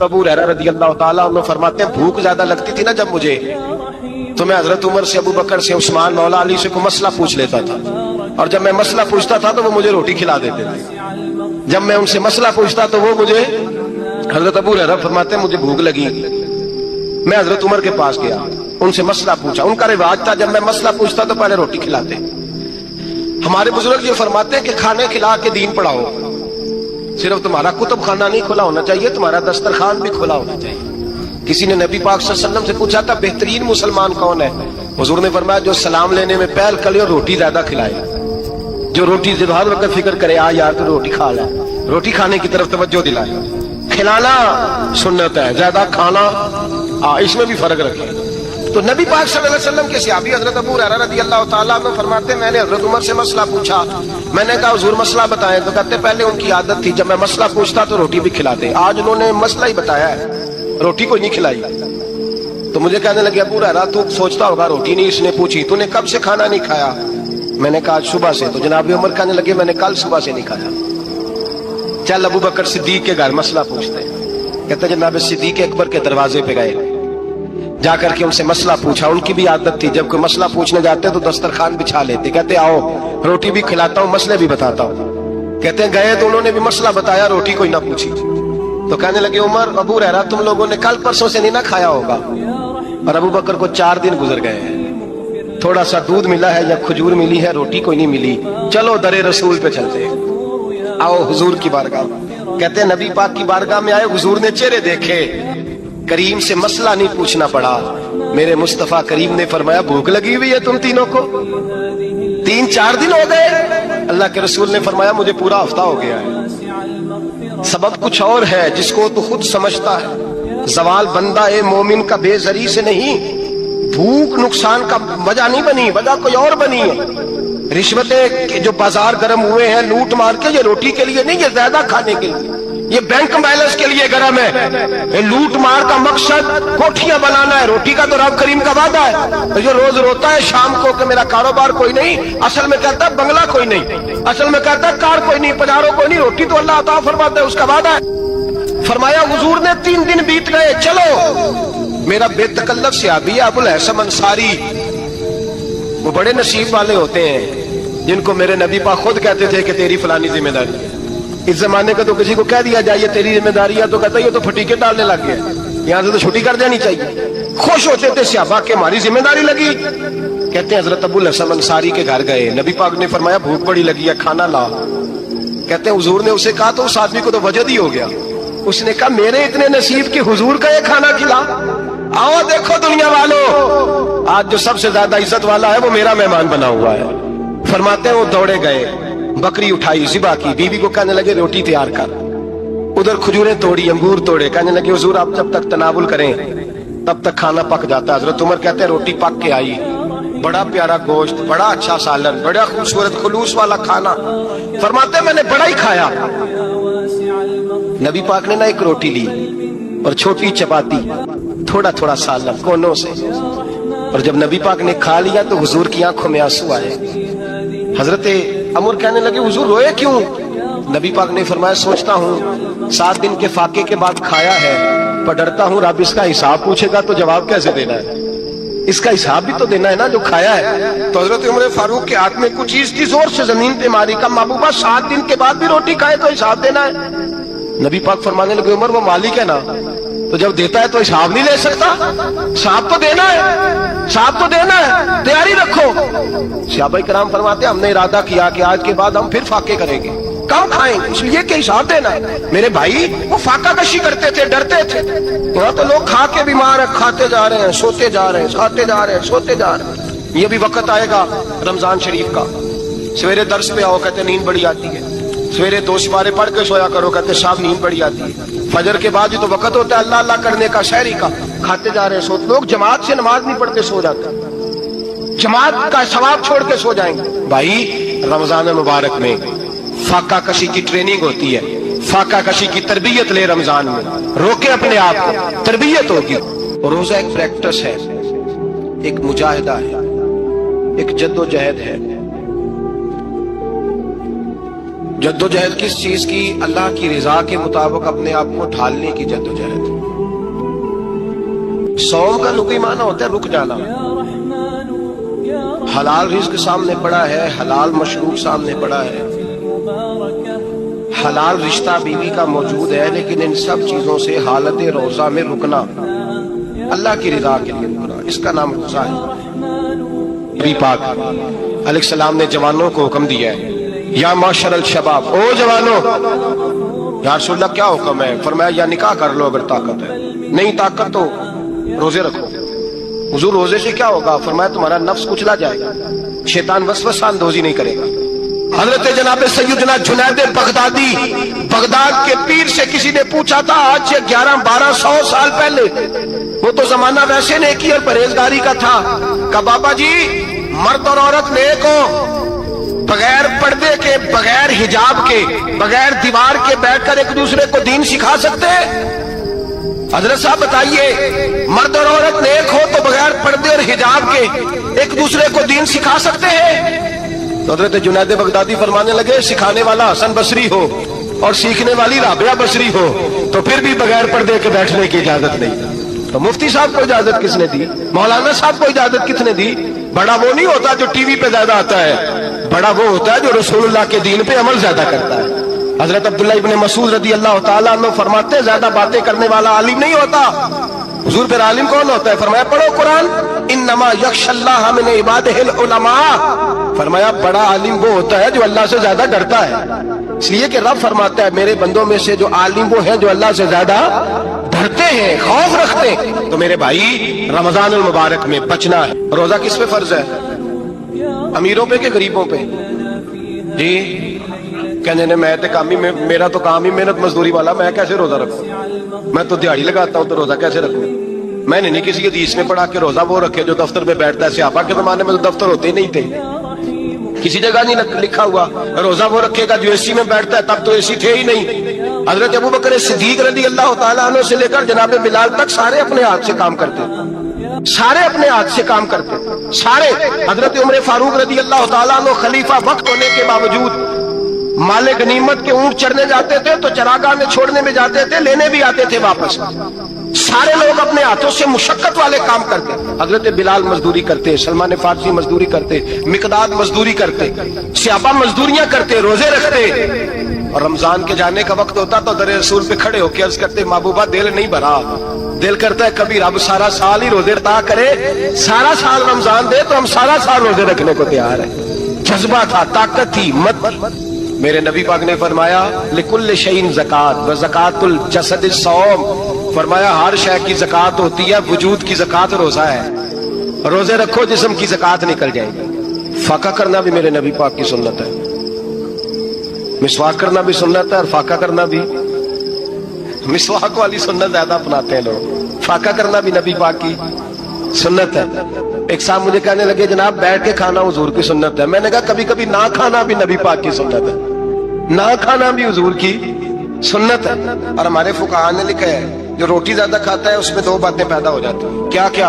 हजरत अबू हुरैरा रज़ी अल्लाह ताला अन्हु फरमाते हैं भूख ज्यादा लगती थी ना जब मुझे, तो मैं हजरत उमर से, अबू बकर से, उस्मान, मौला अली से कोई मसला पूछ लेता था, और जब मैं मसला पूछता था तो वो मुझे रोटी खिला देते थे। जब मैं उनसे मसला पूछता तो वो मुझे, हजरत अबू हुरैरा फरमाते हैं मुझे भूख लगी, मैं हजरत उमर के पास गया, उनसे मसला पूछा। उनका रिवाज था जब मैं मसला पूछता तो पहले रोटी खिलाते। हमारे बुजुर्ग ये फरमाते हैं कि खाने खिला के दीन पढ़ाओ, सिर्फ तुम्हारा कुतुब खाना नहीं खुला होना चाहिए, तुम्हारा दस्तरखान भी खुला होना चाहिए। किसी ने नबी पाक सल्लल्लाहु अलैहि वसल्लम से पूछा था बेहतरीन मुसलमान कौन है? हुजूर ने फरमाया जो सलाम लेने में पहल करे और रोटी ज्यादा खिलाए, जो रोटी से हर वक्त फिक्र करे आ यार तो रोटी खा ले, रोटी खाने की तरफ तवज्जो दिलाए। खिलाना सुन्नत है, ज्यादा खाना इसमें भी फर्क रखे। तो नबी पाक सल्लल्लाहु अलैहि वसल्लम के सहाबी हजरत अबू हुरैरा रज़ी अल्लाह ताला अन्हु फरमाते मैंने हजरत उमर से मसला पूछा, मैंने कहा हुजूर मसला बताएं, तो कहते पहले उनकी आदत थी जब मैं मसला पूछता तो रोटी भी खिलाते, आज उन्होंने मसला ही बताया है, रोटी कोई नहीं खिलाई। तो मुझे कहने लगे अबू हुरैरा तू सोचता होगा रोटी नहीं इसने पूछी, तूने कब से खाना नहीं खाया? मैंने कहा आज सुबह से। तो जनाब उमर कहने लगे मैंने कल सुबह से नहीं खाया। चल अबू बकर सिद्दीक के घर मसला पूछते हैं। कहते जनाब सिद्दीक अकबर के दरवाजे पे गए, जाकर के उनसे मसला पूछा। उनकी भी आदत थी जब कोई मसला पूछने जाते तो दस्तरखान बिछा लेते, कहते आओ रोटी भी खिलाता हूँ मसले भी बताता हूँ। कहते गए तो उन्होंने भी मसला बताया, रोटी कोई ना पूछी। तो कहने लगे उमर अबू हुरैरा तुम लोगों ने कल परसों से नहीं ना खाया होगा। और अबू बकर को 4 दिन गुजर गए हैं, थोड़ा सा दूध मिला है या खजूर मिली है, रोटी कोई नहीं मिली। चलो दरे रसूल पे चलते, आओ हुजूर की बारगाह। कहते नबी पाक की बारगाह में आए, हुजूर ने चेहरे देखे, करीम से मसला नहीं पूछना पड़ा। मेरे मुस्तफा करीम ने फरमाया भूख लगी हुई है तुम तीनों को, 3-4 दिन हो गए। अल्लाह के रसूल ने फरमाया मुझे पूरा हफ्ता हो गया है। सबब कुछ और है जिसको तो खुद समझता है। जवाल बंदा ए मोमिन का बेजरी से नहीं, भूख नुकसान का वजह नहीं बनी, वजह कोई और बनी है। रिश्वतें जो बाजार गर्म हुए हैं लूट मार के, ये रोटी के लिए नहीं, ये ज्यादा खाने के लिए, ये बैंक बैलेंस के लिए गर्म है। ये लूट मार का मकसद कोठियां बनाना है, रोटी का तो रब करीम का वादा है। तो जो रोज रोता है शाम को कि मेरा कारोबार कोई नहीं, असल में कहता है बंगला कोई नहीं, असल में कहता है कार कोई नहीं, पधारो कोई नहीं, रोटी तो अल्लाह अता फरमाता है, उसका वादा है। फरमाया हुजूर ने 3 दिन बीत गए, चलो। मेरा बेतकल्लफ सहाबी अबुल हसन अंसारी, वो बड़े नसीब वाले होते हैं जिनको मेरे नबी पाक खुद कहते थे कि तेरी फलानी जिम्मेदारी है। इस जमाने का तो किसी को कह दिया जाए ये तेरी जिम्मेदारी है तो कहता है ये तो फटीके डालने लग गया, यहाँ से तो छुट्टी कर देनी चाहिए। खुश होते थे सहाबा के हमारी जिम्मेदारी लगी। कहते हैं हजरत अबुल हसन अंसारी के घर गए, नबी पाक ने फरमाया भूख बड़ी लगी है खाना ला। कहते हैं हुजूर ने उसे कहा तो उस आदमी को तो वजद ही हो गया। उसने कहा मेरे इतने नसीब के हुजूर का ये खाना खिला। आओ देखो दुनिया वालों, आज जो सबसे ज्यादा इज्जत वाला है वो मेरा मेहमान बना हुआ है। फरमाते हैं वो दौड़े गए, बकरी उठाई, ज़िबा की, बीवी को कहने लगे रोटी तैयार कर। उधर खजूरें तोड़ी, अंगूर तोड़े, कहने लगे हुजूर आप जब तक तनावुल करें तब तक खाना पक जाता है। हजरत उमर कहते हैं रोटी पक के आई, बड़ा प्यारा गोश्त, बड़ा अच्छा सालन, बड़ा खूबसूरत खुलूस वाला खाना। फरमाते मैंने बड़ा ही खाया। नबी पाक ने ना एक रोटी ली और छोटी चपाती, थोड़ा थोड़ा सालन कोनों से, और जब नबी पाक ने खा लिया तो हुजूर की आंखों में आंसू आए। हजरत अमर कहने लगे हुजूर रोए क्यों? नबी पाक ने फरमाया सोचता हूँ 7 दिन के फाके के बाद खाया है, पर डरता हूँ रब इसका हिसाब पूछेगा तो जवाब कैसे देना है, इसका हिसाब भी तो देना है ना जो खाया है। तो हजरत उमर फारूक के हाथ में कुछ चीज थी, जोर से जमीन पे मारी, का महबूबा 7 दिन के बाद भी रोटी खाए तो हिसाब देना है। नबी पाक फरमाने लगे उमर वो मालिक है ना, तो जब देता है तो हिसाब नहीं ले सकता, हिसाब तो देना है, हिसाब तो देना है, तैयारी रखो। सहाबाए किराम फरमाते हमने इरादा किया कि आज के बाद हम फिर फाके करेंगे, कम खाएंगे, इसलिए कि हिसाब देना है। मेरे भाई वो फाका कशी करते थे, डरते थे। यहाँ तो लोग खा के बीमार है, खाते जा रहे हैं, सोते जा रहे हैं, खाते जा रहे हैं, सोते जा रहे हैं। ये भी वक्त आएगा रमजान शरीफ का, सवेरे दर्श पे आओ कहते नींद बड़ी आती है, सवेरे 2 सिपारे पढ़ के सोया करो कहते शाम नींद बड़ी आती है। फजर के बाद ही तो वक्त होता है अल्लाह अल्लाह करने का, शहरी का, खाते जा रहे हैं, सोते। लोग जमात से नमाज नहीं पढ़ते सो जाते, जमात का सवाब छोड़ के सो जाएंगे। भाई रमजान मुबारक में फाका कशी की ट्रेनिंग होती है, फाका कशी की तरबियत ले रमजान में, रोके अपने आप को, तरबियत होगी। रोजा एक प्रैक्टिस है, एक मुजाहिदा है, एक जद्दोजहद है। जद्दोजहद किस चीज की? अल्लाह की रजा के मुताबिक अपने आप को ढालने की जद्दोजहद। सौम का लुगी माना होता है रुक जाना। हलाल रिज्क सामने पड़ा है, हलाल मशरूब सामने पड़ा है, हलाल रिश्ता बीवी का मौजूद है, लेकिन इन सब चीजों से हालत रोजा में रुकना, अल्लाह की रिदा के लिए रुकना, इसका नाम रोजा है। नबी पाक अलैहिस्सलाम ने जवानों को हुक्म दिया है, या माशरल शबाब, ओ जवानों। या रसूलल्लाह क्या हुक्म है? फरमाया या निकाह कर लो अगर ताकत है, नहीं ताकत तो रोजे रखो। हुजूर रोजे से क्या होगा? फरमाया तुम्हारा नफ्स कुचला जाएगा, शैतान वसवसा अंदोजी नहीं करेगा। हजरत जनाब सैयदना जुनैद बगदादी, बगदाद के पीर से किसी ने पूछा था आज से 1100-1200 साल पहले, वो तो जमाना वैसे नेकी और परहेजगारी का था, कहा बाबा जी मर्द और औरत नेक हो, बगैर पर्दे के, बगैर हिजाब के, बगैर दीवार के बैठकर एक दूसरे को दीन सिखा सकते हैं? हजरत साहब बताइए, मर्द और औरत नेक हो तो बगैर पर्दे और हिजाब के एक दूसरे को दीन सिखा सकते हैं? तो हजरत जुनैद बगदादी फरमाने लगे सिखाने वाला हसन बसरी हो और सीखने वाली राबिया बसरी हो तो फिर भी बगैर पर्दे के बैठने की इजाजत नहीं। तो मुफ्ती साहब को इजाजत किसने दी? मौलाना साहब को इजाजत किसने दी? बड़ा वो नहीं होता जो टीवी पे ज्यादा आता है, बड़ा वो होता है जो रसूलुल्लाह के दीन पे अमल ज्यादा करता है। हजरत अब्दुल्लाह इब्ने मसूद रदी अल्लाह तआला अन्हु फरमाते हैं ज्यादा बातें करने वाला आलिम नहीं होता। हुजूर फिर आलिम कौन होता है? फरमाया पढ़ो कुरान, इन्नमा यख्शल्लाह मिन इबादिहिल उलमा। फरमाया बड़ा आलिम वो होता है जो अल्लाह से ज्यादा डरता है, इसलिए कि रब फरमाता है मेरे बंदों में से जो आलिम वो है जो अल्लाह से ज्यादा डरते हैं, खौफ रखते हैं। तो मेरे भाई रमजान अल मुबारक में बचना है। रोजा किस पे फर्ज है? अमीरों पे कि गरीबों पे? जी कहने ने मैं तो काम ही, मेरा तो काम ही मेहनत मजदूरी वाला, मैं कैसे रोजा रखूं? मैं तो दिहाड़ी लगाता हूं तो रोजा कैसे रखूं? मैंने नहीं किसी हदीस में पढ़ा कि रोजा वो रखे जो दफ्तर में बैठता है। सहाबा के जमाने में तो दफ्तर होते ही नहीं थे, किसी जगह नहीं लिखा हुआ रोजा वो रखेगा जो एसी में बैठता है, तब तो एसी थे ही नहीं। हजरत अबू बकर सिद्दीक रज़ी अल्लाह तआला अन्हु से लेकर जनाब बिलाल तक सारे अपने हाथ से काम करते, सारे अपने हाथ से काम करते, सारे। हजरत उमर फारूक रज़ी अल्लाह तआला अन्हु खलीफा वक्त होने के बावजूद माले गनीमत के ऊंट चढ़ने जाते थे तो चरागाह में छोड़ने में जाते थे, लेने भी आते थे वापस। सारे लोग अपने हाथों से मुशक्कत वाले काम करते। हजरत बिलाल मजदूरी करते, सलमान फारसी मजदूरी करते, मिकदाद मजदूरी करते, सहाबा मजदूरियां करते, रोजे रखते। और रमजान के जाने का वक्त होता तो दर रसूल पे खड़े होकर अर्ज करते महबूबा दिल नहीं भरा, दिल करता है कभी रब सारा साल ही रोजे अता करे, सारा साल रमजान दे तो हम सारा साल रोजे रखने को तैयार है। जज्बा था, ताकत थी, हिम्मत थी। मेरे नबी पाक ने फरमाया लिकुल्ल शैइन ज़कात व ज़कातुल जसद सौम। फरमाया हर शय की ज़कात होती है, वजूद की ज़कात रोजा है। रोजे रखो जिस्म की ज़कात निकल जाएगी। फाका करना भी मेरे नबी पाक की सुन्नत है, मिसवाक करना भी सुन्नत है और फाका करना भी। मिसवाक वाली सुन्नत ज्यादा अपनाते हैं लोग, फाका करना भी नबी पाक की सुन्नत है। एक साहब मुझे कहने लगे जनाब बैठ के खाना हुजूर की सुन्नत है। मैंने कहा कभी कभी ना खाना भी नबी पाक की सुन्नत है, ना खाना भी हुजूर की सुन्नत है। और हमारे फुकाहा ने लिखा है जो रोटी ज्यादा खाता है उसमें दो बातें पैदा हो जाती हैं। क्या क्या?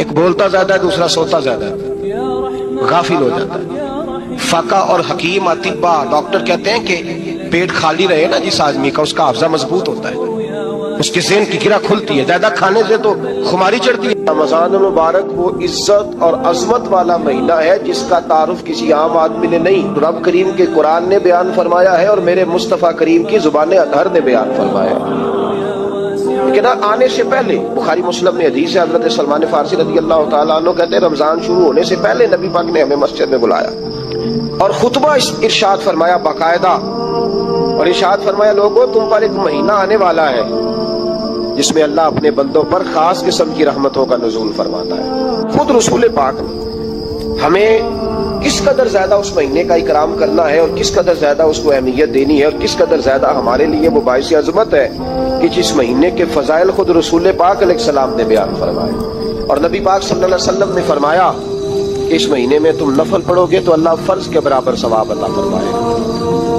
एक बोलता ज्यादा है, दूसरा सोता ज्यादा है, गाफिल हो जाता है। फाका और हकीम अतिब्बा डॉक्टर कहते हैं कि पेट खाली रहे ना जिस आदमी का, उसका हाफजा मजबूत होता है, उसके ज़हन की गिरा खुलती है। ज्यादा खाने से तो खुमारी चढ़ती है। रमजान मुबारक वो इज्जत और अजमत वाला महीना है जिसका तारुफ किसी आम आदमी ने नहीं, रब करीम के कुरान ने बयान फरमाया है और मेरे मुस्तफ़ा करीम की जुबान अतहर ने बयान फरमाया है। लेकिन आने से पहले बुखारी मुस्लिम में हदीस है, हजरत सलमान फारसी रज़ी अल्लाह तआला अन्हु कहते हैं रमजान शुरू होने से पहले नबी पाक ने हमें मस्जिद में बुलाया और खुतबा इरशाद फरमाया बाकायदा, और इरशाद फरमाया लोगों तुम पर एक महीना आने वाला है जिसमें अल्लाह अपने बंदों पर खास किस्म की रहमतों का नुज़ूल फरमाता है। खुद रसूल पाक ने हमें किस कदर ज्यादा उस महीने का इकराम करना है और किस कदर ज्यादा उसको अहमियत देनी है और किस कदर ज्यादा हमारे लिए वो बाइस अजमत है कि जिस महीने के फजाइल खुद रसूल पाक अलैहिस्सलाम ने बयान फरमाए। और नबी पाक सल्लल्लाहु अलैहि वसल्लम ने फरमाया कि इस महीने में तुम नफल पढ़ोगे तो अल्लाह फर्ज के बराबर सवाब अता फरमाए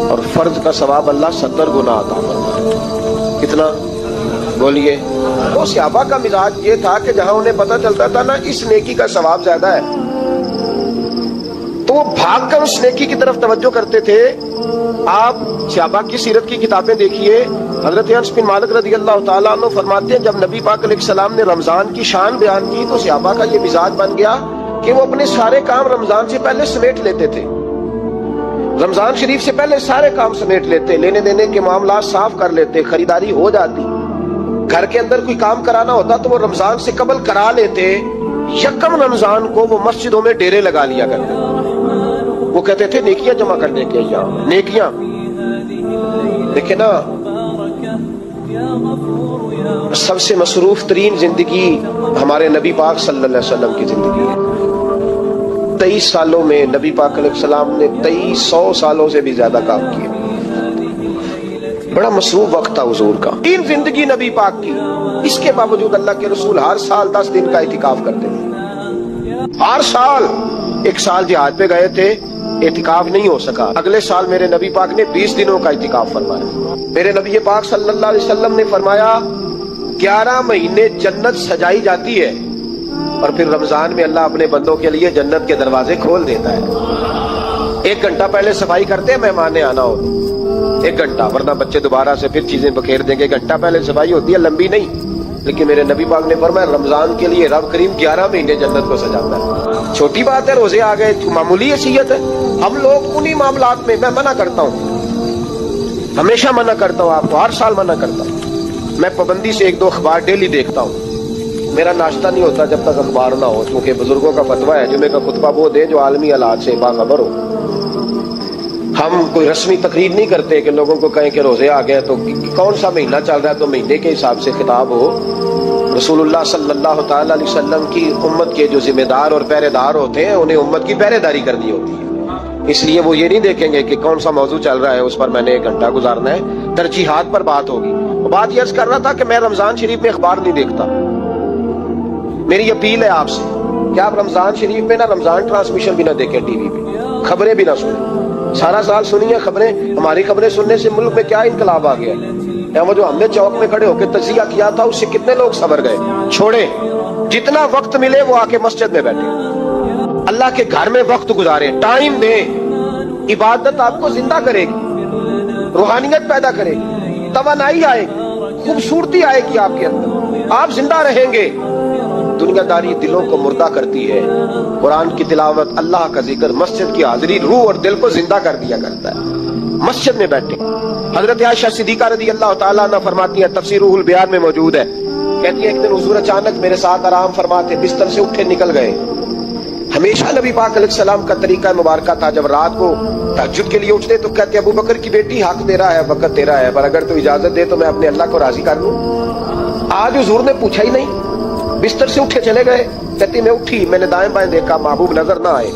और फर्ज का सवाब अल्लाह 70 गुना अता फरमाए। कितना बोलिए? तो सहाबा का मिजाज ये था कि जहां उन्हें पता चलता था ना इस नेकी का सवाब ज्यादा है तो वो भाग कर उस नेकी की तरफ तवज्जो करते थे। आप सहाबा की सीरत की किताबें देखिए, حضرت انس بن مالک رضی اللہ تعالیٰ عنہ فرماتے ہیں جب نبی پاک علیہ السلام نے رمضان کی شان بیان کی تو صحابہ کا یہ مزاج بن گیا کہ وہ اپنے سارے کام رمضان سے پہلے سمیٹ لیتے تھے. رمضان شریف سے پہلے سارے کام سمیٹ لیتے, لینے دینے کے معاملات صاف کر لیتے, خریداری ہو جاتی, گھر کے اندر کوئی کام کرانا ہوتا تو وہ رمضان سے قبل کرا لیتے. یکم رمضان کو وہ مسجدوں میں ڈیرے لگا لیا کرتے. وہ کہتے تھے نیکیاں جمع کرنے کے ایام, نیکیاں. دیکھیں نا, سب سے مصروف ترین زندگی ہمارے نبی پاک صلی اللہ علیہ وسلم کی زندگی ہے. 23 سالوں میں نبی پاک علیہ السلام نے 2300 سالوں سے بھی زیادہ کام کیے. بڑا مصروف وقت تھا حضور کا. تین زندگی نبی پاک کی, اس کے باوجود اللہ کے رسول ہر سال 10 دن کا اعتکاف کرتے تھے. ہر سال. ایک سال جہاد پہ گئے تھے, اعتکاف نہیں ہو سکا. اگلے سال میرے نبی پاک نے 20 دنوں کا اعتکاف فرمایا. میرے نبی پاک صلی اللہ علیہ وسلم نے فرمایا 11 مہینے جنت سجائی جاتی ہے اور پھر رمضان میں اللہ اپنے بندوں کے لیے جنت کے دروازے کھول دیتا ہے. 1 گھنٹہ پہلے صفائی کرتے ہیں مہمان نے آنا ہو, 1 گھنٹہ, ورنہ بچے دوبارہ سے پھر چیزیں بکھیر دیں گے. 1 گھنٹہ پہلے صفائی ہوتی ہے, لمبی نہیں. لیکن میرے نبی پاک نے فرمایا رمضان کے لیے رب کریم 11 مہینے جنت کو سجاتا ہے. چھوٹی بات ہے, روزے آ گئے, معمولی حیثیت ہے. ہم لوگ انہی معاملات میں, میں منع کرتا ہوں, ہمیشہ منع کرتا ہوں, آپ کو ہر سال منع کرتا ہوں. میں پابندی سے 1-2 اخبار ڈیلی دیکھتا ہوں. میرا ناشتہ نہیں ہوتا جب تک اخبار نہ ہو, کیونکہ بزرگوں کا فتویٰ ہے جمعے کا خطبہ وہ دے جو عالمی حالات سے باخبر ہو. ہم کوئی رسمی تقریر نہیں کرتے کہ لوگوں کو کہیں کہ روزے آ گئے تو کون سا مہینہ چل رہا ہے تو مہینے کے حساب سے خطاب ہو. رسول اللہ صلی اللہ تعالی علیہ وسلم کی امت کے جو ذمہ دار اور پہرے دار ہوتے ہیں انہیں امت کی پہرے داری کرنی ہوتی ہے. اس لیے وہ یہ نہیں دیکھیں گے کہ کون سا موضوع چل رہا ہے اس پر میں نے 1 گھنٹہ گزارنا ہے. ترجیحات پر بات ہوگی. بات یہ عرض کر رہا تھا کہ میں رمضان شریف میں اخبار نہیں دیکھتا. میری اپیل ہے آپ سے کہ آپ رمضان شریف میں نہ رمضان ٹرانسمیشن بھی نہ دیکھیں, ٹی وی پہ خبریں بھی نہ سنیں. سارا سال سنیے خبریں. ہماری خبریں سننے سے ملک میں کیا انقلاب آ گیا ہے. وہ جو ہم نے چوک میں کھڑے ہو کے تجزیہ کیا تھا اس سے کتنے لوگ صبر گئے. چھوڑے, جتنا وقت ملے وہ آ کے مسجد میں بیٹھے, اللہ کے گھر میں وقت گزارے, ٹائم دیں. عبادت آپ کو زندہ کرے گی, روحانیت پیدا کرے گی, توانائی آئے گی, خوبصورتی آئے گی آپ کے اندر, آپ زندہ رہیں گے. دنیا داری دلوں کو مردہ کرتی ہے. قرآن کی تلاوت, اللہ کا ذکر, مسجد کی حاضری روح اور دل کو زندہ کر دیا کرتا ہے. مسجد میں بیٹھے. حضرت عائشہ صدیقہ رضی اللہ تعالیٰ عنہ فرماتی ہیں, تفسیر روح البیان میں موجود ہے, کہتی ہے ایک دن حضور اچانک میرے ساتھ آرام فرماتے, بستر سے اٹھے نکل گئے. ہمیشہ نبی پاک علیہ السلام کا طریقہ مبارکہ تھا جب رات کو تہجد کے لیے اٹھتے تو کہتے ابو بکر کی بیٹی حق تیرا ہے, وقت تیرا ہے, پر اگر تو اجازت دے تو میں اپنے اللہ کو راضی کر لوں. آج حضور نے پوچھا ہی نہیں, بستر سے اٹھے چلے گئے. کہتی میں اٹھی, میں نے دائیں بائیں دیکھا, محبوب نظر نہ آئے.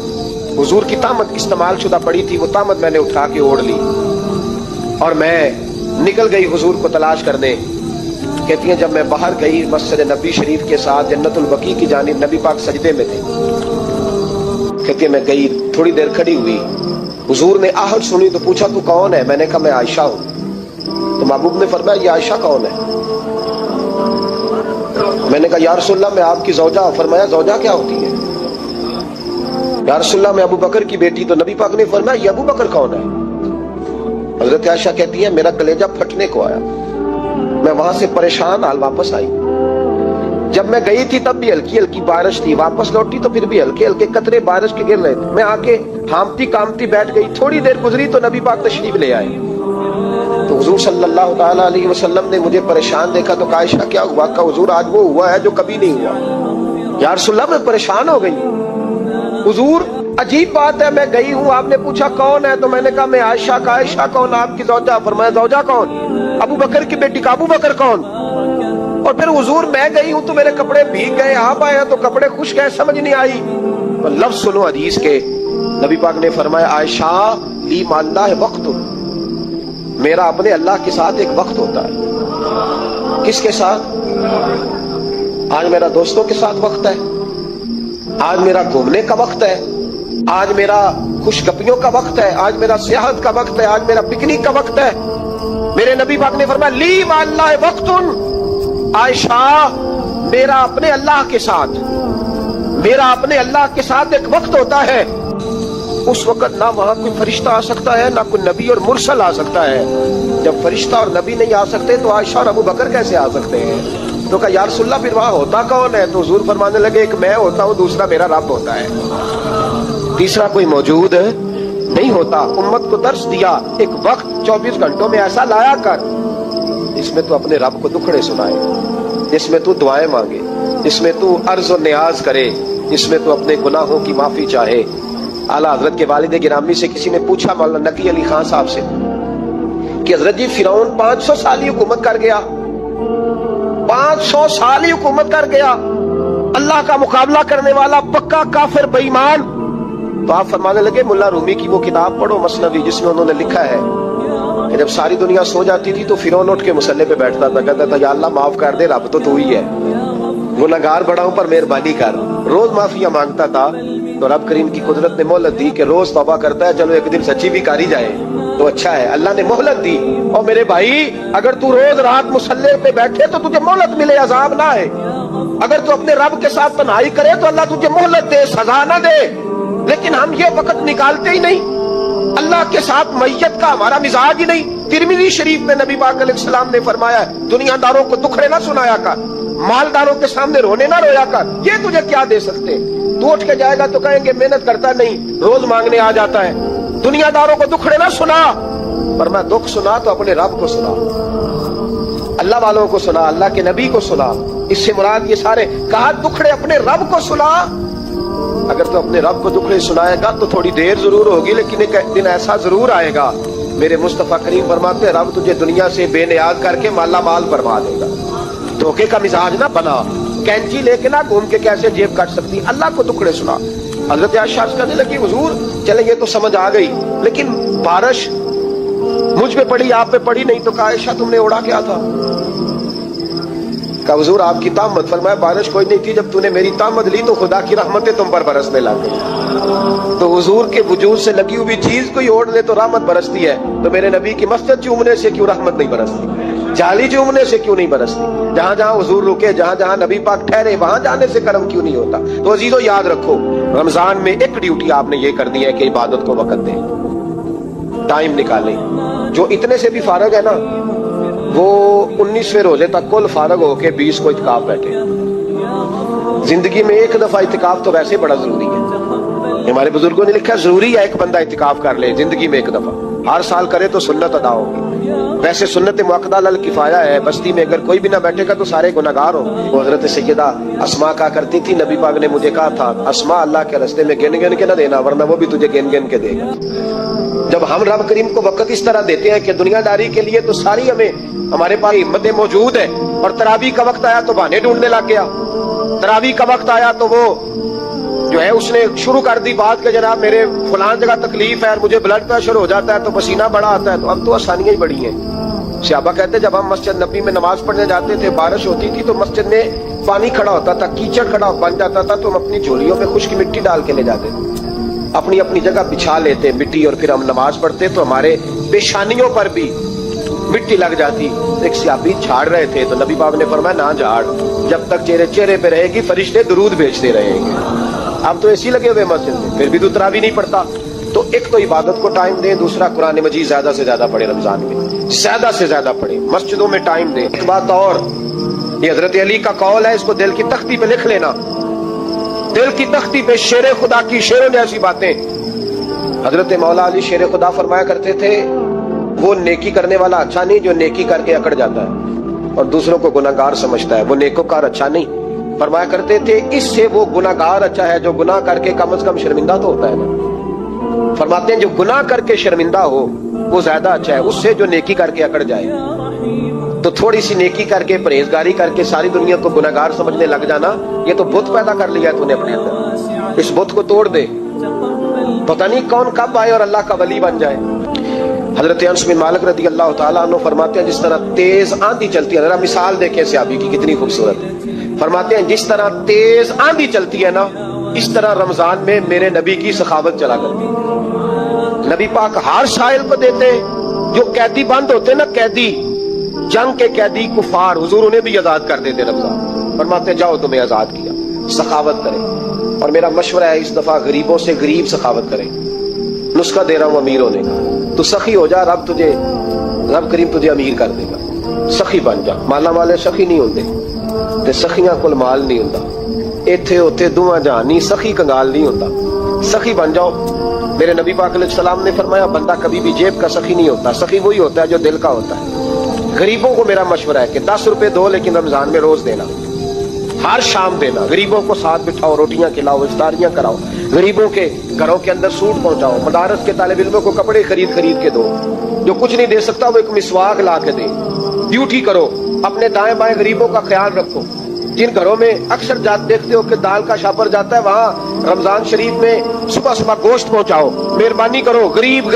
حضور کی طامت استعمال شدہ پڑی تھی, وہ طامت میں نے اٹھا کے اوڑھ لی اور میں نکل گئی حضور کو تلاش کرنے. کہتی ہیں جب میں باہر گئی مسجد نبی شریف کے ساتھ جنت البقیع کی جانب, نبی پاک سجدے میں تھے. کہتی ہے میں گئی, تھوڑی دیر کھڑی ہوئی, حضور نے آہٹ سنی تو پوچھا تو کون ہے؟ میں نے کہا میں عائشہ ہوں. تو محبوب نے فرمایا یہ عائشہ کون ہے؟ میں نے کہا یا رسول اللہ میں آپ کی زوجہ. فرمایا زوجہ کیا ہوتی ہے؟ یا رسول اللہ میں ابو بکر کی بیٹی. تو نبی پاک نے فرمایا یہ ابو بکر کون ہے؟ حضرت عائشہ کہتی ہے میرا کلیجہ پھٹنے کو آیا, میں وہاں سے پریشان حال واپس آئی. جب میں گئی تھی تب بھی ہلکی ہلکی بارش تھی, واپس لوٹی تو پھر بھی ہلکے ہلکے قطرے بارش کے گر رہے تھے. میں آ کے ہامتی کامتی بیٹھ گئی. تھوڑی دیر گزری تو نبی پاک تشریف لے آئے. تو حضور صلی اللہ تعالی علیہ وسلم نے مجھے پریشان دیکھا تو عائشہ کیا ہوا؟ کہ حضور آج وہ ہوا ہے جو کبھی نہیں ہوا. یا رسول اللہ میں پریشان ہو گئی. حضور عجیب بات ہے, میں گئی ہوں, آپ نے پوچھا کون ہے تو میں نے کہا میں عائشہ. کا عائشہ کون؟ آپ کی زوجہ. فرمایا زوجہ کون؟ ابو بکر کی بیٹی. کا ابو بکر کون؟ اور پھر حضور میں گئی ہوں تو میرے کپڑے بھیگ گئے, آپ آئے تو کپڑے خشک گئے, سمجھ نہیں آئی. لفظ سنو حدیث کے, نبی پاک نے فرمایا عائشہ لی مع اللہ وقت, میرا اپنے اللہ کے ساتھ ایک وقت ہوتا ہے. کس کے ساتھ؟ آج میرا دوستوں کے ساتھ وقت ہے, آج میرا گھومنے کا وقت ہے, آج میرا خوش گپیوں کا وقت ہے, آج میرا سیاحت کا وقت ہے, آج میرا پکنک کا وقت ہے. میرے نبی پاک نے فرمایا لی مع اللہ وقت, عائشہ میرا اپنے اللہ کے ساتھ, میرا اپنے اللہ کے ساتھ ایک وقت ہوتا ہے. उस वक्त ना वहां कोई फरिश्ता आ सकता है, ना कोई नबी और मुरसल आ सकता है। जब फरिश्ता और नबी नहीं आ सकते तो आयशा और अबू बकर कैसे आ सकते हैं? तो कहा या रसूलल्लाह फिर वहां होता कौन है? तो हुजूर फरमाने लगे एक मैं होता हूँ, दूसरा मेरा रब होता है, तीसरा कोई मौजूद नहीं होता। उम्मत को दर्श दिया, एक वक्त 24 घंटों में ऐसा लाया कर जिसमें तू अपने रब को दुखड़े सुनाए, जिसमें तू दुआएं मांगे, जिसमें तू अर्ज और न्याज करे, जिसमें तू अपने गुनाहों की माफी चाहे। आला हजरत के वालिद गिरामी से किसी ने पूछा, मौलाना नकी अली खान साहब से, कि हजरत जी फिरौन 500 साल ही हुकूमत कर गया, 500 साल ही हुकूमत कर गया, अल्लाह का मुकाबला करने वाला पक्का काफिर बेईमान। तो आप फरमाने लगे मुल्ला रूमी की वो किताब पढ़ो मसनवी, जिसमें उन्होंने लिखा है कि जब सारी दुनिया सो जाती थी तो फिरौन उठ के मुसल्ले पे बैठता था, कहता था या अल्लाह माफ कर दे, रब तो तू ही है, गुनहगार बड़ा हूं पर मेहरबानी कर। रोज माफिया मांगता था तो रब करीम की कुदरत ने मोहलत दी कि रोज तौबा करता है, चलो एक दिन सच्ची भी कारी जाए तो अच्छा है। अल्लाह ने मोहलत दी। और मेरे भाई अगर तू रोज रात मुसल्ले पे बैठे तो तुझे मोहलत मिले, अजाब ना है। अगर तू अपने रब के साथ तन्हाई करे तो अल्लाह तुझे मोहलत दे, सजा ना दे। लेकिन हम ये वक्त निकालते ही नहीं। अल्लाह के साथ मैयत का हमारा मिजाज ही नहीं। तिरमिज़ी शरीफ में नबी पाक अलैहिस्सलाम ने फरमाया दुनियादारों को दुखड़े ना सुनाया कर, मालदारों के सामने रोने ना रोया कर, ये तुझे क्या दे सकते। तू उठ के जाएगा तो कहेंगे मेहनत करता नहीं, रोज मांगने आ जाता है। दुनियादारों को दुखड़े ना सुना, पर मैं दुख सुना तो अपने रब को सुना, अल्लाह वालों को सुना, अल्लाह के नबी को सुना। इससे मुराद ये सारे कहा दुखड़े अपने रब को सुना। अगर तू अपने रब को दुखड़े सुनाएगा तो थोड़ी देर जरूर होगी, लेकिन एक दिन ऐसा जरूर आएगा। मेरे मुस्तफा करीम फरमाते हैं रब तुझे दुनिया से बेनियाज करके माला माल बनवा देगा। धोखे का मिजाज ना बना, कैंची लेके ना घूम के कैसे जेब काट सकती, अल्लाह को दुखड़े सुना। हजरत आयशा कहने लगी हुजूर चले ये तो समझ आ गई, लेकिन बारिश मुझ पे पड़ी आप पे पड़ी नहीं। तो कहा आयशा तुमने उड़ा क्या था? कहा हुजूर आपकी तामत। फरमाया बारिश कोई नहीं थी, जब तूने मेरी तामत ली तो खुदा की रहमतें तुम पर बरसने लग गई। तो हुजूर के वजूद से लगी हुई चीज कोई ओढ़ ले तो रहमत बरसती है, तो मेरे नबी की मस्जिद चूमने से क्यों रहमत नहीं बरसती? जाली चूमने से क्यों नहीं बरसती? जहां जहां हुजूर रुके, जहां जहां नबी पाक ठहरे, वहां जाने से करम क्यों नहीं होता? तो अजीजों याद रखो, रमजान में एक ड्यूटी आपने ये कर दी है कि इबादत को वक्त दें, टाइम निकालें। जो इतने से भी फारग है ना, वो 19वें रोजे तक कुल फारग होके 20 को इत्काफ बैठे। जिंदगी में एक दफा इत्काफ तो वैसे बड़ा जरूरी है। हमारे बुजुर्गों ने लिखा जरूरी है एक बंदा इत्काफ कर ले जिंदगी में एक दफा, हर साल करे तो सुन्नत अदा होगी। वैसे सुन्नत मुअक्कदा लल किफाया है, बस्ती में अगर कोई भी ना बैठेगा तो सारे गुनहगार हो। वो हजरत सैयदा अस्मा कहा करती थी, नबी पाक ने मुझे कहा था अस्मा अल्लाह के रास्ते में गिन गिन के ना देना, वरना वो भी तुझे गिन गिन के देगा। जब हम रब करीम को वक्त इस तरह देते हैं कि दुनियादारी के लिए तो सारी हमारे पास हिम्मतें मौजूद है, और तरावी का वक्त आया तो बहाने ढूंढने लग गया। तरावी का वक्त आया तो वो जो है उसने शुरू कर दी बात कि जनाब मेरे फलान जगह तकलीफ है और मुझे ब्लड प्रेशर हो जाता है तो पसीना बड़ा आता है। तो अब तो आसानियां ही बड़ी हैं। सहाबा कहते जब हम मस्जिद नबी में नमाज पढ़ने जाते थे, बारिश होती थी तो मस्जिद में पानी खड़ा होता था, कीचड़ खड़ा बन जाता था, तो हम अपनी झोलियों में खुश्क मिट्टी डाल के ले जाते थे, अपनी अपनी जगह बिछा लेते मिट्टी, और फिर हम नमाज पढ़ते तो हमारे पेशानियों पर भी मिट्टी लग जाती। एक सहाबी झाड़ रहे थे तो नबी पाक ने फरमाया ना झाड़, जब तक चेहरे पे रहेगी फरिश्ते दुरूद भेजते रहेंगे। अब तो ऐसी लगे हुए मस्जिद में, फिर भी तो तरावी नहीं पड़ता। तो एक तो इबादत को टाइम दें, दूसरा कुरान मजीद ज्यादा से ज्यादा पढ़े, रमजान में ज्यादा से ज्यादा पढ़े, मस्जिदों में टाइम दें। एक बात और, ये हजरत अली का कौल है, इसको दिल की तख्ती पे लिख लेना, दिल की तख्ती पे शेर खुदा की शेरों जैसी बातें। हजरत मौला अली शेर खुदा फरमाया करते थे वो नेकी करने वाला अच्छा नहीं जो नेकी करके अकड़ जाता है और दूसरों को गुनाहगार समझता है, वो नेकोकार अच्छा नहीं। फरमाया करते थे इससे वो गुनाहगार अच्छा है जो गुनाह करके कम से कम शर्मिंदा तो होता है ना। फरमाते हैं जो गुनाह करके शर्मिंदा हो वो ज्यादा अच्छा है उससे जो नेकी करके अकड़ जाए। तो थोड़ी सी नेकी करके परहेजगारी करके सारी दुनिया को गुनाहगार समझने लग जाना, ये तो बुत पैदा कर लिया है तूने अपने अंदर। इस बुत को तोड़ दे, पता नहीं कौन कब आए और अल्लाह का वली बन जाए। हजरत अनस बिन मालिक रज़ी अल्लाह तआला अन्हु फरमाते हैं जिस तरह तेज आंधी चलती है, जरा मिसाल देखें सहाबी की कितनी खूबसूरत है। फरमाते हैं जिस तरह तेज आंधी चलती है ना, इस तरह रमजान में मेरे नबी की सखावत चला करती है। नबी पाक हर साइल को देते हैं, जो कैदी बंद होते ना, कैदी जंग के कैदी कुफार, हुजूर उन्हें भी आजाद कर देते रमजान। फरमाते जाओ तुम्हें आजाद किया, सखावत करें। और मेरा मशवरा है इस दफा गरीबों से गरीब सखावत करें, नुस्खा दे रहा हूं अमीर होने का, तू सखी हो जा, रब करीम तुझे अमीर कर देगा। सखी बन जा। माला वाले सखी नहीं होंगे ते सखियां कोल माल नहीं होंदा। इत्थे उत्थे दुआ जहानी सखी कंगाल नहीं होता। सखी बन जाओ। मेरे नबी पाक अलैहिस्सलाम ने फरमाया बंदा कभी भी जेब का सखी नहीं होता, सखी वही होता है जो दिल का होता है। गरीबों को मेरा मशवरा है कि 10 रुपए दो, लेकिन रमजान में रोज देना, हर शाम देना। गरीबों को साथ बिठाओ, रोटियां खिलाओ, इफ्तारियां कराओ, गरीबों के घरों के अंदर सूट पहुंचाओ, मदारस के तालिब इल्मों को कपड़े खरीद के दो। जो कुछ नहीं दे सकता वो एक मिसवाक ला के दे। ड्यूटी करो, अपने दाएं बाएं गरीबों का ख्याल रखो। जिन घरों में अक्सर देखते हो कि दाल का शापर जाता है, वहां रमजान शरीफ में सुबह सुबह गोश्त पहुंचाओ। मेहरबानी करो, गरीब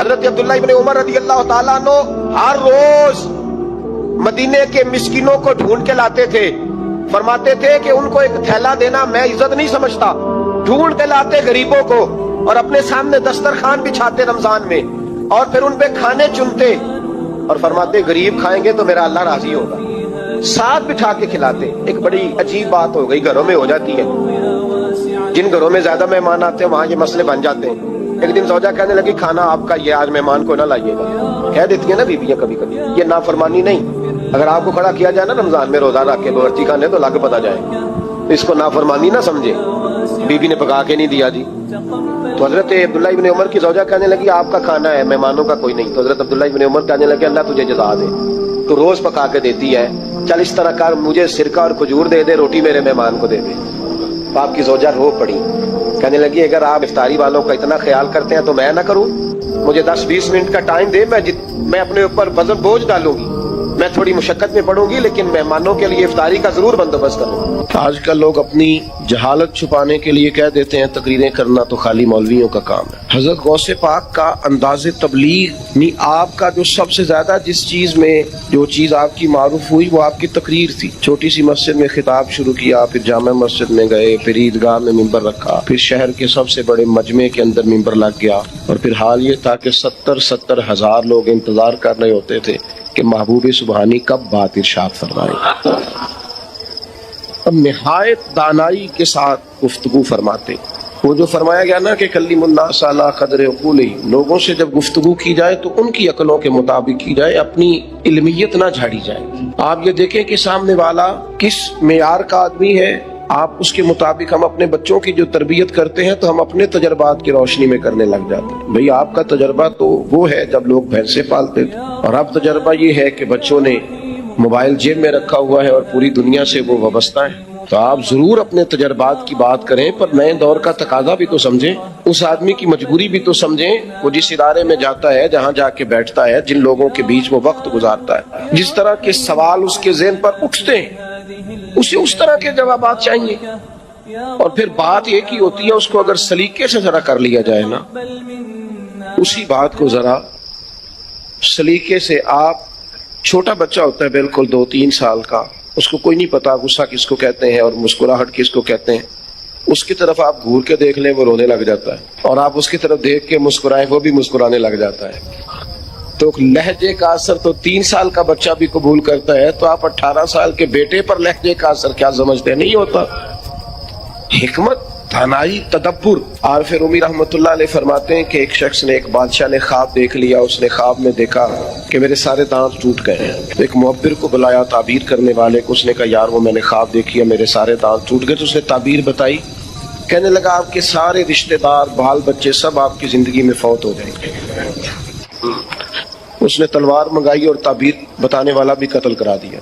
हजरत अब्दुल्लाह इब्ने उमर रज़ी अल्लाह ताला अन्हु हर रोज मदीने के मिस्किनों को ढूंढ के लाते थे। फरमाते थे कि उनको एक थैला देना मैं इज्जत नहीं समझता। ढूंढ के लाते गरीबों को और अपने सामने दस्तरखान बिछाते रमजान में, और फिर उन पे खाने चुनते और फरमाते गरीब खाएंगे तो मेरा अल्लाह राजी होगा। साथ बिठा के खिलाते। एक बड़ी अजीब बात हो गई, घरों में हो जाती है। जिन घरों में ज्यादा मेहमान आते हैं वहां ये मसले बन जाते हैं। एक दिन ज़ौजा कहने लगी खाना आपका, ये आज मेहमान को ना लाइएगा। कह देती है ना बीबियां कभी कभी, ये नाफरमानी नहीं। अगर आपको खड़ा किया जाए ना रमजान में रोजा रख के बावर्ची खाने, तो लग पता जाए। इसको नाफरमानी ना समझे। बीबी ने पका के नहीं दिया जी, तो हजरत अब्दुल्लाह इब्ने उमर की ज़ौजा कहने लगी आपका खाना है, मेहमानों का कोई नहीं। तो हजरत अब्दुल्लाह इब्ने उमर कहने लगे अल्लाह तुझे जज़ा दे, तो रोज पका के देती है, चल इस तरह कर, मुझे सिरका और खजूर दे दे, रोटी मेरे मेहमान को दे दे। तो आपकी ज़ौजा रो पड़ी, कहने लगी अगर आप इफ्तारी वालों का इतना ख्याल करते हैं तो मैं ना करूं? मुझे 10-20 मिनट का टाइम दे, मैं अपने ऊपर वजन बोझ डालूंगी, मैं थोड़ी मुशक्कत में पड़ूंगी, लेकिन मेहमानों के लिए इफ्तारी का जरूर बंदोबस्त करूंगी। आजकल लोग अपनी जहालत छुपाने के लिए कह देते हैं तकरीरें करना तो खाली मौलवियों का काम है। हजरत गौसे पाक का अंदाज़े तबलीग नहीं, आपका जो सबसे ज्यादा जिस चीज में जो चीज आपकी मारूफ हुई वो आपकी तकरीर थी। छोटी सी मस्जिद में खिताब शुरू किया, फिर जामा मस्जिद में गए, फिर ईदगाह में मिंबर रखा, फिर शहर के सबसे बड़े मजमे के अंदर मिंबर लग गया, और फिर हाल ये था कि 70 हजार लोग इंतजार कर रहे होते थे कि महबूब सुबहानी कब बात इरशाद फरमाए। अब निहायत दानाई के साथ गुफ्तगू फरमाते। वो जो फरमाया गया ना कि कल्लिमुन्नास अला क़द्रि उक़ूली, लोगों से जब गुफ्तगू की जाए तो उनकी अकलों के मुताबिक की जाए, अपनी इल्मियत ना झाड़ी जाए। आप ये देखें कि सामने वाला किस मेयार का आदमी है, आप उसके मुताबिक हम अपने बच्चों की जो तरबियत करते हैं तो हम अपने तजर्बात की रोशनी में करने लग जाते हैं। भाई आपका तजर्बा तो वो है जब लोग भैंसे पालते थे, और अब तजर्बा ये है कि बच्चों ने मोबाइल जेब में रखा हुआ है और पूरी दुनिया से वो वाबस्ता है। तो आप जरूर अपने तजर्बात की बात करें, पर नए दौर का तकाजा भी तो समझें, उस आदमी की मजबूरी भी तो समझें। वो जिस इदारे में जाता है, जहाँ जाके बैठता है, जिन लोगों के बीच वो वक्त गुजारता है, जिस तरह के सवाल उसके ज़हन पर उठते हैं, उसे उस तरह के जवाबात चाहिए। और फिर बात एक ही होती है, उसको अगर सलीके से जरा कर लिया जाए ना, उसी बात को जरा सलीके से, आप छोटा बच्चा होता है बिल्कुल 2-3 साल का, उसको कोई नहीं पता गुस्सा किसको कहते हैं और मुस्कुराहट किसको कहते हैं, उसकी तरफ आप घूर के देख लें वो रोने लग जाता है, और आप उसकी तरफ देख के मुस्कुराएं वो भी मुस्कुराने लग जाता है। तो लहजे का असर तो 3 साल का बच्चा भी कबूल करता है, तो आप 18 साल के बेटे पर लहजे का असर क्या समझते नहीं होता। हिकमत, दानाई, तदब्बुर। आरिफ रूमी रहमतुल्लाह अलैह फरमाते हैं कि एक शख्स ने, एक बादशाह ने ख्वाब देख लिया। उसने ख्वाब में देखा कि मेरे सारे दांत टूट गए हैं। तो एक मुअब्बिर को बुलाया, ताबीर करने वाले को। उसने कहा यार वो मैंने ख्वाब देखी है, मेरे सारे दांत टूट गए। तो उसने ताबीर बताई। कहने लगा आपके सारे रिश्तेदार, बाल बच्चे सब आपकी जिंदगी में फौत हो जाएंगे। उसने तलवार मंगाई और ताबीर बताने वाला भी कत्ल करा दिया।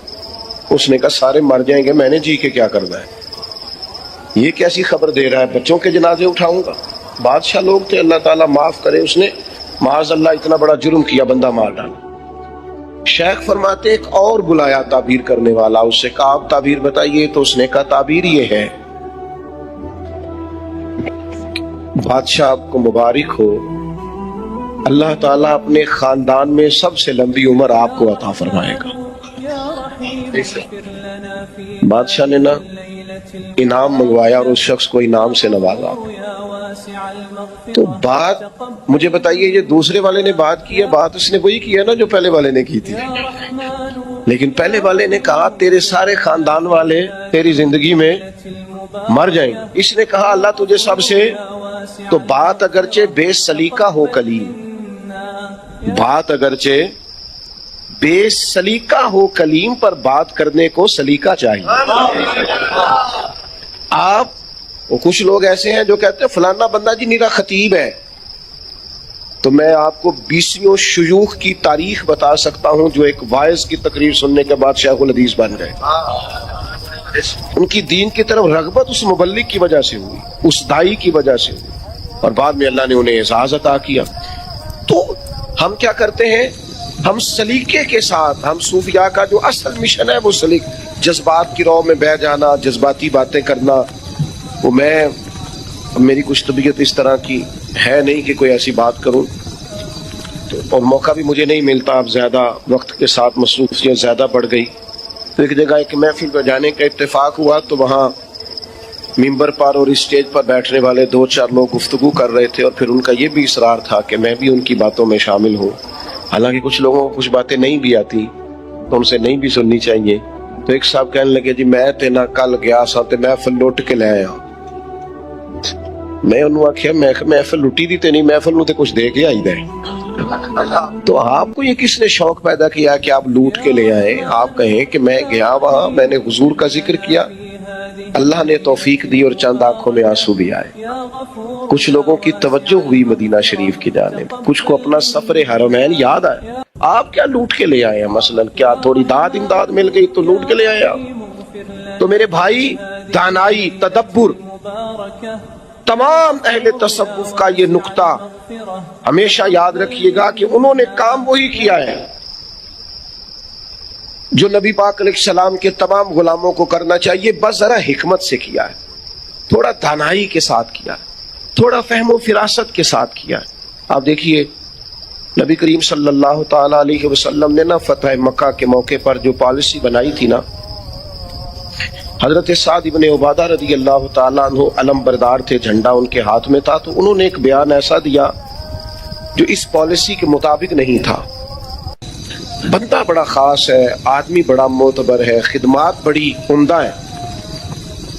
उसने कहा सारे मर जाएंगे, मैंने जी के क्या करना है, ये कैसी खबर दे रहा है, बच्चों के जनाजे उठाऊंगा। बादशाह लोग थे, अल्लाह ताला माफ करे, उसने माज़अल्लाह इतना बड़ा जुर्म किया, बंदा मार डाला। शेख फरमाते एक और बुलाया ताबीर करने वाला, उससे कहा आप ताबीर बताइए। तो उसने कहा ताबीर ये है, बादशाह आपको मुबारक हो, अल्लाह ताला अपने खानदान में सबसे लंबी उम्र आपको अता फरमाएगा। बादशाह ने ना इनाम मंगवाया और उस शख्स को इनाम से नवाजा। तो बात मुझे बताइए, ये दूसरे वाले ने बात की है, बात उसने वही की है ना जो पहले वाले ने की थी। लेकिन पहले वाले ने कहा तेरे सारे खानदान वाले तेरी जिंदगी में मर जाएंगे। इसने कहा अल्लाह तुझे सबसे تو بات اگرچہ بے سلیقہ ہو کلیم، بات اگرچہ بے سلیقہ ہو کلیم، پر بات کرنے کو سلیقہ چاہیے۔ آپ کچھ لوگ ایسے ہیں جو کہتے ہیں فلانا بندہ جی میرا خطیب ہے، تو میں آپ کو 20 شیوخ کی تاریخ بتا سکتا ہوں جو ایک واعظ کی تقریر سننے کے بعد شیخ الحدیث بن گئے۔ ان کی دین کی طرف رغبت اس مبلغ کی وجہ سے ہوئی، اس دائی کی وجہ سے ہوئی، اور بعد میں اللہ نے انہیں اعزاز عطا کیا۔ تو ہم کیا کرتے ہیں، ہم سلیقے کے ساتھ، ہم صوفیاء کا جو اصل مشن ہے وہ جذبات کی رو میں بہ جانا، جذباتی باتیں کرنا، وہ میری کچھ طبیعت اس طرح کی ہے نہیں کہ کوئی ایسی بات کروں، اور موقع بھی مجھے نہیں ملتا، اب زیادہ وقت کے ساتھ مصروفیت زیادہ بڑھ گئی۔ تو ایک جگہ ایک محفل پہ جانے کا اتفاق ہوا، تو وہاں ممبر پر اور اسٹیج پر بیٹھنے والے 2-4 لوگ گفتگو کر رہے تھے، اور پھر ان کا یہ بھی اصرار تھا کہ میں بھی ان کی باتوں میں شامل ہوں، حالانکہ کچھ لوگوں کو کچھ باتیں نہیں بھی آتی تو ان سے نہیں بھی سننی چاہیے۔ تو ایک صاحب کہنے لگے جی میں تے نہ کل گیا سا تے محفل لٹ کے لے آیا۔ میں انہوں آخیا محفل لٹی دی تے نہیں، محفل نو تے کچھ دے کے آئی دے۔ تو آپ کو یہ کس نے شوق پیدا کیا کہ آپ لوٹ کے لے آئے؟ آپ کہیں کہ میں گیا وہاں، میں نے حضور کا ذکر کیا، اللہ نے توفیق دی اور چند آنکھوں میں آنسو بھی آئے۔ کچھ لوگوں کی توجہ ہوئی مدینہ شریف کی جانب، کچھ کو اپنا سفر حرمین یاد آیا۔ آپ کیا لوٹ کے لے آئے ہیں؟ مثلا کیا تھوڑی داد امداد مل گئی تو لوٹ کے لے آئے آپ؟ تو میرے بھائی، دانائی، تدبر، تمام اہل تصوف کا یہ نقطہ ہمیشہ یاد رکھیے گا کہ انہوں نے کام وہی کیا ہے جو نبی پاک علیہ السلام کے تمام غلاموں کو کرنا چاہیے، بس ذرا حکمت سے کیا ہے، تھوڑا دانائی کے ساتھ کیا ہے، تھوڑا فہم و فراست کے ساتھ کیا ہے۔ آپ دیکھیے نبی کریم صلی اللہ تعالی علیہ وسلم نے نا فتح مکہ کے موقع پر جو پالیسی بنائی تھی نا، حضرت سعد ابن عبادہ رضی اللہ تعالیٰ عنہ علم بردار تھے، جھنڈا ان کے ہاتھ میں تھا، تو انہوں نے ایک بیان ایسا دیا جو اس پالیسی کے مطابق نہیں تھا۔ بندہ بڑا خاص ہے، آدمی بڑا معتبر ہے، خدمات بڑی عمدہ ہے،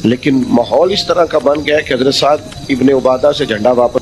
لیکن ماحول اس طرح کا بن گیا کہ حضرت سعد ابن عبادہ سے جھنڈا واپس